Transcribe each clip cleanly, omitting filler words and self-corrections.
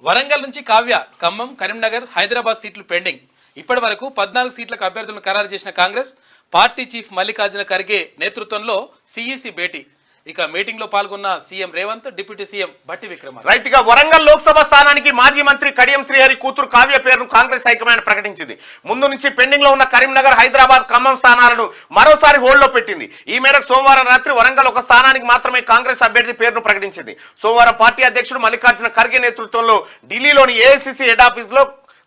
వరంగల్ నుంచి కావ్య, ఖమ్మం, కరీంనగర్, హైదరాబాద్ సీట్లు పెండింగ్. ఇప్పటి వరకు 14 సీట్లకు అభ్యర్థులను ఖరారు చేసిన కాంగ్రెస్ పార్టీ చీఫ్ మల్లికార్జున ఖర్గే నేతృత్వంలో సిఈసి భేటీ. ఇక మీటింగ్ లో పాల్గొన్న CM Revanth, deputy CM Bhatti Vikramarka. Right గా వరంగల్ లోక్సభ స్థానానికి మాజీ మంత్రి కడియం శ్రీహరి కూతురు కావ్య పేరును కాంగ్రెస్ హైకమాండ్ ప్రకటించింది. ముందు నుంచి పెండింగ్ లో ఉన్న కరీంనగర్, హైదరాబాద్, ఖమ్మం స్థానాలను మరోసారి హోల్డ్ లో పెట్టింది. ఈ మేరకు సోమవారం రాత్రి వరంగల్ ఒక స్థానానికి మాత్రమే కాంగ్రెస్ అభ్యర్థి పేరును ప్రకటించింది. సోమవారం పార్టీ అధ్యక్షుడు మల్లికార్జున ఖర్గే నేతృత్వంలో ఢిల్లీలోని ఏఐసిసి హెడ్ ఆఫీస్ లో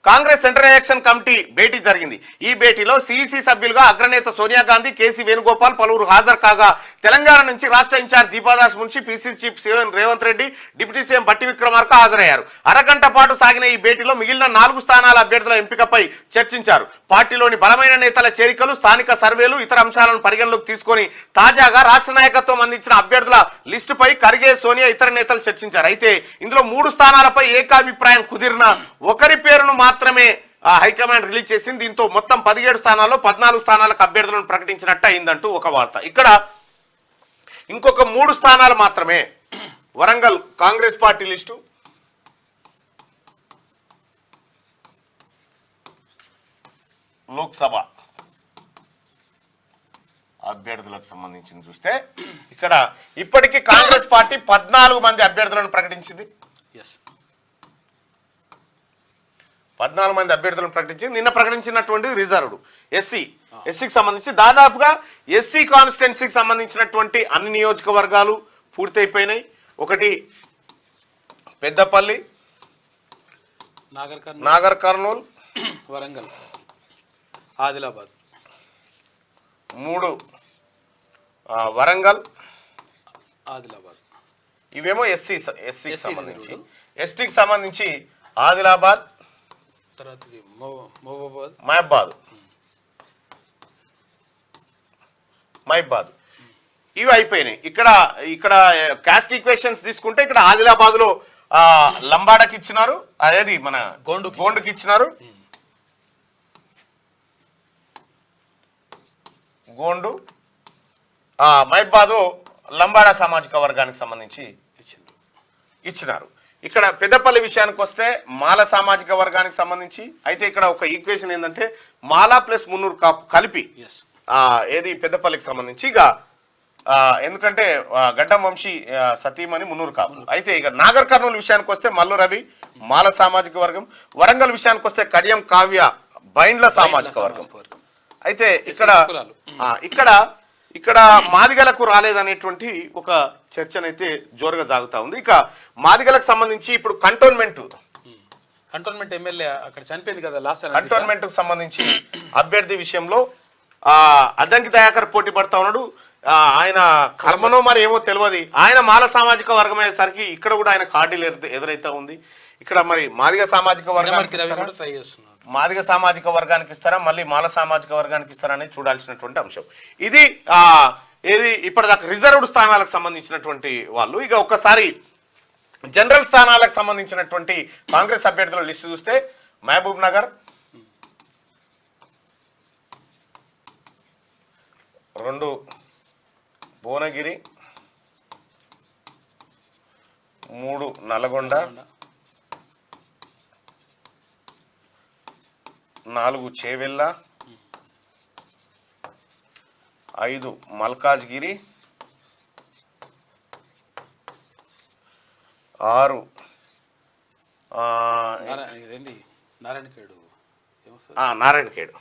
కాంగ్రెస్ సెంట్రల్ ఎలక్షన్ కమిటీ భేటీ జరిగింది. ఈ భేటీలో సిఇసి సభ్యులుగా అగ్రనేత సోనియా గాంధీ, కేసీ వేణుగోపాల్ పలువురు హాజరు కాగా తెలంగాణ నుంచి రాష్ట్ర in charge Deepadas Munshi, PCC chief CM Revanth Reddy, deputy CM Bhatti Vikramarka హాజరయ్యారు. అరగంట పాటు సాగిన ఈ భేటీలో మిగిలిన 4 స్థానాల అభ్యర్థుల ఎంపికపై చర్చించారు. పార్టీలోని బలమైన నేతల చేరికలు, స్థానిక సర్వేలు, ఇతర అంశాలను పరిగణలోకి తీసుకొని తాజాగా రాష్ట్ర నాయకత్వం అందించిన అభ్యర్థుల లిస్టుపై ఖర్గే, సోనియా, ఇతర నేతలు చర్చించారు. అయితే ఇందులో 3 స్థానాలపై ఏకాభిప్రాయం కుదిరిన ఒకరి పేరును మాత్రమే హైకమాండ్ రిలీజ్ చేసింది. దీంతో మొత్తం 17 స్థానాల్లో 14 స్థానాలకు అభ్యర్థులను ప్రకటించినట్టు అయిందంటూ ఒక వార్త. ఇక్కడ ఇంకొక 3 స్థానాలు మాత్రమే. వరంగల్ కాంగ్రెస్ పార్టీ లిస్టు, లోక్సభ అభ్యర్థులకు సంబంధించి చూస్తే ఇక్కడ ఇప్పటికీ కాంగ్రెస్ పార్టీ 14 మంది అభ్యర్థులను ప్రకటించింది. 14 మంది అభ్యర్థులను ప్రకటించింది. నిన్న ప్రకటించినటువంటి రిజర్వ్డ్ ఎస్సీకి సంబంధించి దాదాపుగా ఎస్సీ కాన్స్టిట్యున్సీకి సంబంధించినటువంటి అన్ని నియోజకవర్గాలు పూర్తయిపోయినాయి. ఒకటి పెద్దపల్లి, నాగర్ కర్నూల్, వరంగల్, ఆదిలాబాద్. 3 వరంగల్, ఆదిలాబాద్. ఇవేమో ఎస్సీకి సంబంధించి. ఎస్టీకి సంబంధించి ఆదిలాబాద్, మహబాద్ ఇవి అయిపోయినాయి. ఇక్కడ కాస్ట్ ఈక్వేషన్స్ తీసుకుంటే ఇక్కడ ఆదిలాబాద్ లో లంబాడకి ఇచ్చినారు, అదేది మన గోండుకి ఇచ్చినారు. గోండు, మహబాద్ లంబాడా సామాజిక వర్గానికి సంబంధించి ఇచ్చినారు. ఇక్కడ పెద్దపల్లి విషయానికి వస్తే మాల సామాజిక వర్గానికి సంబంధించి. అయితే ఇక్కడ ఒక ఈక్వేషన్ ఏంటంటే మాలా ప్లస్ మున్నూరు కాపు కలిపి ఏది పెద్దపల్లికి సంబంధించి. ఇక ఎందుకంటే గడ్డం వంశీ సతీమణి మున్నూరు కాపు. అయితే ఇక నాగర్ కర్నూలు విషయానికి వస్తే మల్లు రవి మాల సామాజిక వర్గం. వరంగల్ విషయానికి వస్తే కడియం కావ్య బైండ్ల సామాజిక వర్గం. అయితే ఇక్కడ మాదిగలకు రాలేదనేటువంటి ఒక చర్చనైతే జోరుగా సాగుతా ఉంది. ఇక మాదిగలకు సంబంధించి ఇప్పుడు కంటోన్మెంట్ ఎమ్మెల్యే అక్కడ చనిపోయింది కదా లాస్ట్. కంటోన్మెంట్ కు సంబంధించి అభ్యర్థి విషయంలో అద్దంకి దయాకర్ పోటీ పడతా ఉన్నాడు. ఆయన కర్మనో మరి ఏమో తెలియదు. ఆయన మాల సామాజిక వర్గం అయ్యేసరికి ఇక్కడ కూడా ఆయన కార్డీలు ఎదురైతే ఉంది. ఇక్కడ మరి మాదిగ సామాజిక వర్గానికి ఇస్తారా, మళ్ళీ మాల సామాజిక వర్గానికి ఇస్తారా అనేది చూడాల్సినటువంటి అంశం. ఇది ఇప్పటిదాకా రిజర్వ్డ్ స్థానాలకు సంబంధించినటువంటి వాళ్ళు. ఇక ఒక్కసారి జనరల్ స్థానాలకు సంబంధించినటువంటి కాంగ్రెస్ అభ్యర్థుల లిస్టు చూస్తే మహబూబ్ నగర్, 2 భువనగిరి, 3 నల్గొండ, 4 చేవెళ్ళ, 5 మల్కాజ్గిరి, 6 నారాయణఖేడ్,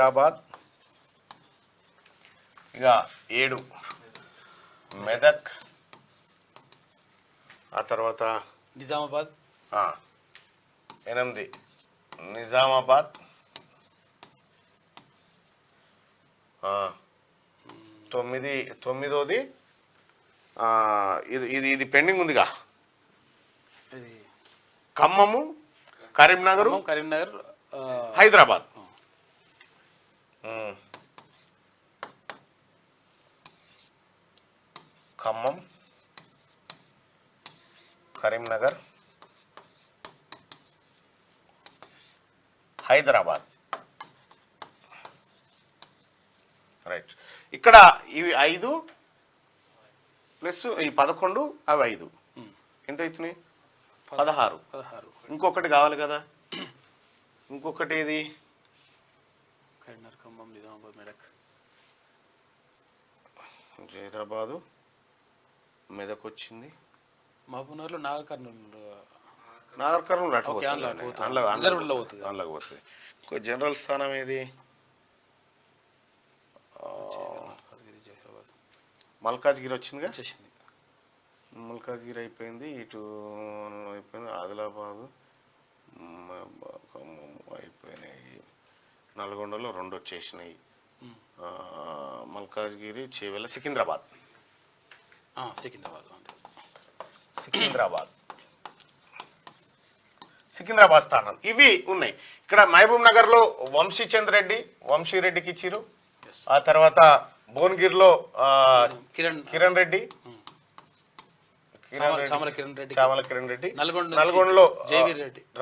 జహీరాబాద్. ఇక 7 మెదక్, ఆ తర్వాత నిజామాబాద్, 8 నిజామాబాద్, 9ది ఇది పెండింగ్ ఉందిగా, ఖమ్మము, కరీంనగర్, హైదరాబాద్. ఖమ్మం, కరీంనగర్, హైదరాబాద్. రైట్. ఇక్కడ ఇవి 5 ప్లస్ ఈ 11 అవి 5 ఎంత అవుతున్నాయి 16. ఇంకొకటి కావాలి కదా, ఇంకొకటి ఏది కరీంనగర్, ఖమ్మం, నిజామాబాద్, మెదక్, జైరాబాదు, మెదక్ వచ్చింది, మహబూబ్నగర్లో నాగర్ కర్నూలు అందులోకి పోతుంది. ఇంకో జనరల్ స్థానం ఏది మల్కాజ్గిరి వచ్చిందిగా, మల్కాజ్గిరి అయిపోయింది, ఇటు అయిపోయింది, ఆదిలాబాదు అయిపోయినాయి, నల్గొండలో 2 వచ్చేసినాయి, మల్కాజ్గిరి, చేవెళ్ళ, సికింద్రాబాద్ స్థానాలు ఇవి ఉన్నాయి. ఇక్కడ మహబూబ్ నగర్ లో వంశీరెడ్డికి ఇచ్చిరు. ఆ తర్వాత భువనగిరిలో కిరణ్ రెడ్డి, చామల కిరణ్ రెడ్డి, నల్గొండలో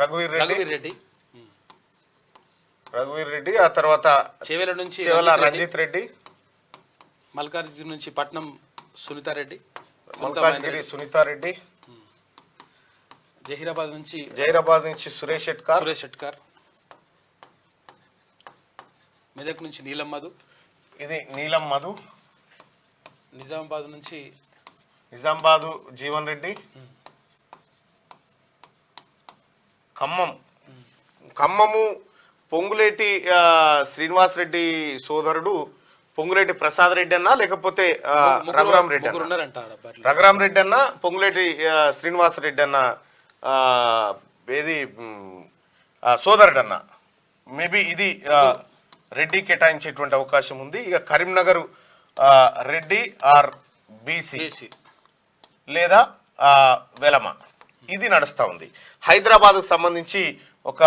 రఘువీర్ రెడ్డి, ఆ తర్వాత చేవెళ్ళ రంజిత్ రెడ్డి, మల్కాజ్గిరి నుంచి పట్నం సునీతారెడ్డి, సునీతారెడ్డి, జహీరాబాద్ నుంచి సురేష్ షెట్కార్, మెదక్ నుంచి నీలం మధు, ఇది నీలం మధు, నిజామాబాద్ జీవన్ రెడ్డి, ఖమ్మము పొంగులేటి శ్రీనివాస్ రెడ్డి సోదరుడు పొంగులేటి ప్రసాద్ రెడ్డి అన్నా లేకపోతే రఘురామ్ రెడ్డి అన్న, పొంగులేటి శ్రీనివాస్ రెడ్డి అన్న ఏది సోదరుడు అన్న, మేబీ ఇది రెడ్డి కేటాయించేటువంటి అవకాశం ఉంది. ఇక కరీంనగర్ రెడ్డి ఆర్ బీసీ లేదా వెలమ ఇది నడుస్తూ ఉంది. హైదరాబాద్కు సంబంధించి ఒక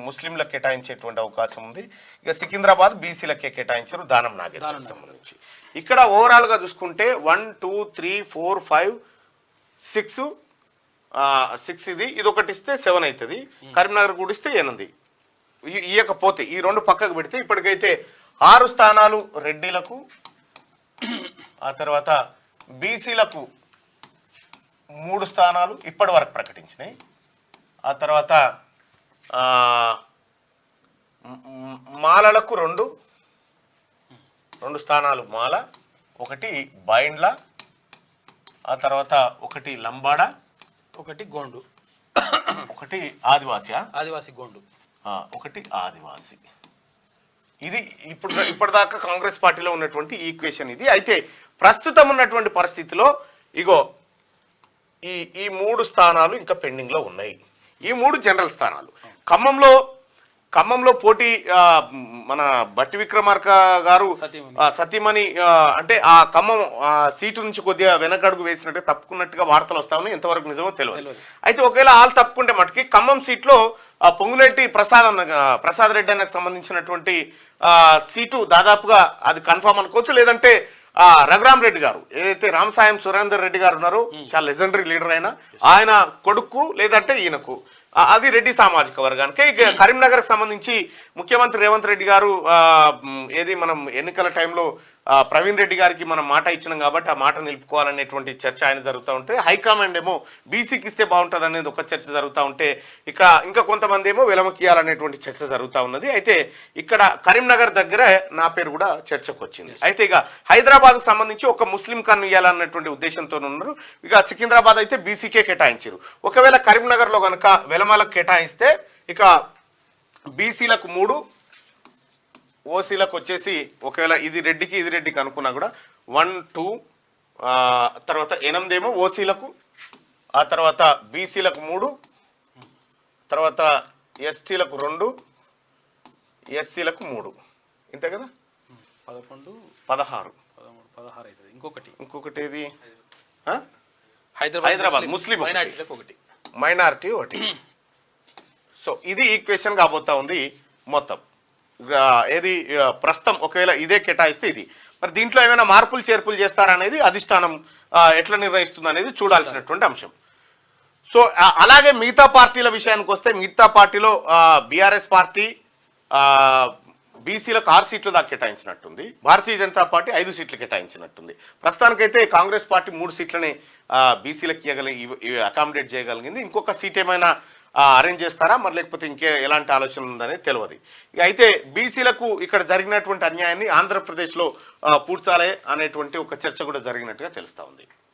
ముస్లింలకు కేటాయించేటువంటి అవకాశం ఉంది. ఇక సికింద్రాబాద్ బీసీలకే కేటాయించారు దానం నాగేంద్రకు సంబంధించి. ఇక్కడ ఓవరాల్ గా చూసుకుంటే 1 2 3 4 5 6 ఇది ఒకటి ఇస్తే 7 అవుతుంది. కరీంనగర్ కూడా ఇస్తే 8. ఇయ్యకపోతే ఈ 2 పక్కకు పెడితే ఇప్పటికైతే 6 స్థానాలు రెడ్డిలకు, ఆ తర్వాత బీసీలకు 3 స్థానాలు ఇప్పటి వరకు ప్రకటించినాయి. ఆ తర్వాత మాలలకు 2 స్థానాలు మాల, 1 బైండ్ల, ఆ తర్వాత 1 లంబాడ, 1 గోండు, 1 ఆదివాసి గోండు, 1 ఆదివాసి. ఇది ఇప్పటిదాకా కాంగ్రెస్ పార్టీలో ఉన్నటువంటి ఈక్వేషన్ ఇది. అయితే ప్రస్తుతం ఉన్నటువంటి పరిస్థితిలో ఇగో ఈ 3 స్థానాలు ఇంకా పెండింగ్ లో ఉన్నాయి. ఈ 3 జనరల్ స్థానాలు. ఖమ్మంలో పోటీ మన బట్టి విక్రమార్క గారు సతీమణి అంటే ఆ ఖమ్మం సీటు నుంచి కొద్దిగా వెనకడుగు వేసినట్టు తప్పుకున్నట్టుగా వార్తలు వస్తా ఉన్నాయి. ఎంతవరకు నిజమో తెలియదు. అయితే ఒకవేళ వాళ్ళు తప్పుకుంటే మటుకి ఖమ్మం సీట్లో పొంగులేటి ప్రసాద్ రెడ్డి అన్నకు సంబంధించినటువంటి సీటు దాదాపుగా అది కన్ఫర్మ్ అనుకోవచ్చు. లేదంటే రఘురామ్ రెడ్డి గారు ఏదైతే రామసాయం సురేందర్ రెడ్డి గారు ఉన్నారో చాలా లెజెండరీ లీడర్ ఆయన కొడుకు లేదంటే ఈయనకు అది రెడ్డి సామాజిక వర్గానికి. ఇక కరీంనగర్ సంబంధించి ముఖ్యమంత్రి రేవంత్ రెడ్డి గారు ఏది మనం ఎన్నికల టైంలో ప్రవీణ్ రెడ్డి గారికి మనం మాట ఇచ్చినాం కాబట్టి ఆ మాట నిలుపుకోవాలనేటువంటి చర్చ ఆయన జరుగుతూ ఉంటే, హైకమాండ్ ఏమో బీసీకి ఇస్తే బాగుంటుంది అనేది ఒక చర్చ జరుగుతూ ఉంటే, ఇక్కడ ఇంకా కొంతమంది ఏమో వెలమకియాలనేటువంటి చర్చ జరుగుతూ ఉన్నది. అయితే ఇక్కడ కరీంనగర్ దగ్గర నా పేరు కూడా చర్చకు వచ్చింది. అయితే ఇక హైదరాబాద్కు సంబంధించి ఒక ముస్లిం కన్ను ఇవ్వాలన్నటువంటి ఉద్దేశంతో ఉన్నారు. ఇక సికింద్రాబాద్ అయితే బీసీకే కేటాయించారు. ఒకవేళ కరీంనగర్లో కనుక వెలమలకు కేటాయిస్తే ఇక బీసీలకు 3, ఓసీలకు వచ్చేసి ఒకవేళ ఇది రెడ్డికి అనుకున్నా కూడా 1 2 తర్వాత 8 ఏమో ఓసీలకు, ఆ తర్వాత బీసీలకు 3, తర్వాత ఎస్టీలకు 2, ఎస్సీలకు 3. ఇంతే కదా 11 16 అవుతుంది. ఇంకొకటి ఏది హైదరాబాద్ ముస్లిం మైనారిటీ 1. సో ఇది ఈక్వేషన్ కాబోతా ఉంది మొత్తం. ఏది ప్రస్తుతం ఒకవేళ ఇదే కేటాయిస్తే ఇది మరి దీంట్లో ఏమైనా మార్పులు చేర్పులు చేస్తారనేది అధిష్టానం ఎట్లా నిర్ణయిస్తుంది అనేది చూడాల్సినటువంటి అంశం. సో అలాగే మిగతా పార్టీల విషయానికి వస్తే మిగతా పార్టీలో బీఆర్ఎస్ పార్టీ బీసీలకు 6 సీట్లు దాకా కేటాయించినట్టుంది. భారతీయ జనతా పార్టీ 5 సీట్లు కేటాయించినట్టుంది. ప్రస్తుతానికైతే కాంగ్రెస్ పార్టీ 3 సీట్లని బీసీలకు అకామిడేట్ చేయగలిగింది. ఇంకొక సీట్ ఏమైనా అరేంజ్ చేస్తారా మరి లేకపోతే ఇంకే ఎలాంటి ఆలోచన ఉందనేది తెలియదు. అయితే బీసీలకు ఇక్కడ జరిగినటువంటి అన్యాయాన్ని ఆంధ్రప్రదేశ్లో పూడ్చాలి అనేటువంటి ఒక చర్చ కూడా జరిగినట్టుగా తెలుస్తా ఉంది.